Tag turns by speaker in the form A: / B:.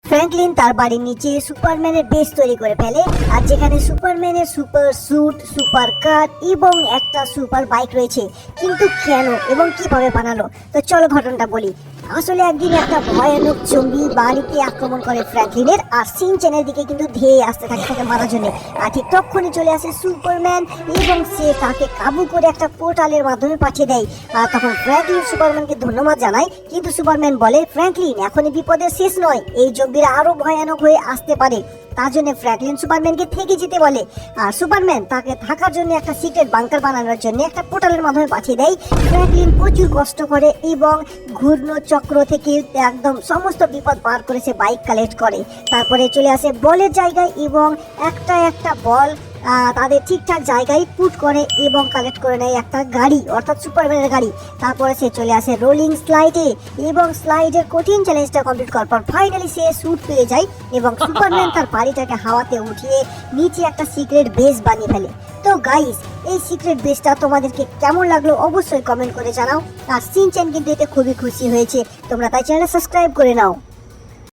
A: Franklin তার বাড়ির নিচে সুপারম্যানের বেস তৈরি করে ফেলে, আর যেখানে সুপারম্যানের সুপার স্যুট, সুপার কার এবং একটা সুপার বাইক রয়েছে। কিন্তু কেন এবং কিভাবে বানালো, তো চলো ঘটনাটা বলি। আসলে একদিন একটা ভয়ানক জম্বি বাড়িতে আক্রমণ করে ফ্র্যাঙ্কলিনের, আর সিনচ্যানের দিকে কিন্তু ধেয়ে আসতে থাকে তাকে মারার জন্য। আর ঠিক তখনই চলে আসে সুপারম্যান এবং সে তাকে কাবু করে একটা পোর্টালের মাধ্যমে পাঠিয়ে দেয়। আর তখন ফ্র্যাঙ্কলিন সুপারম্যানকে ধন্যবাদ জানায়, কিন্তু সুপারম্যান বলে, ফ্র্যাঙ্কলিন এখনই বিপদের শেষ নয়, এই জম্বিরা আরো ভয়ানক হয়ে আসতে পারে। তার জন্য ফ্র্যাঙ্কলিন সুপারম্যানকে থেকে যেতে বলে, আর সুপারম্যান তাকে থাকার জন্য একটা সিক্রেট বাংকার বানানোর জন্য একটা পোর্টালের মাধ্যমে পাঠিয়ে দেয়। ফ্র্যাঙ্কলিন প্রচুর কষ্ট করে এবং ঘূর্ণ চক্র থেকে একদম সমস্ত বিপদ পার করে সে বাইক কালেক্ট করে। তারপরে চলে আসে বলের জায়গায় এবং একটা একটা বল তাদের ঠিকঠাক জায়গায় পুট করে এবং কালেক্ট করে নেয় একটা গাড়ি, অর্থাৎ সুপারম্যানের গাড়ি। তারপরে সে চলে আসে রোলিং স্লাইডে এবং স্লাইডের কঠিন চ্যালেঞ্জটা কমপ্লিট করার পর ফাইনালি সে স্যুট পেয়ে যায় এবং সুপারম্যান তার বাড়িটাকে হাওয়াতে উঠিয়ে নিচে একটা সিক্রেট বেস বানিয়ে ফেলে। তো গাইস, এই সিক্রেট বেসটা তোমাদেরকে কেমন লাগলো অবশ্যই কমেন্ট করে জানাও। আর সিনচ্যান কিন্তু এতে খুবই খুশি হয়েছে, তোমরা তাই চ্যানেলটা সাবস্ক্রাইব করে নাও।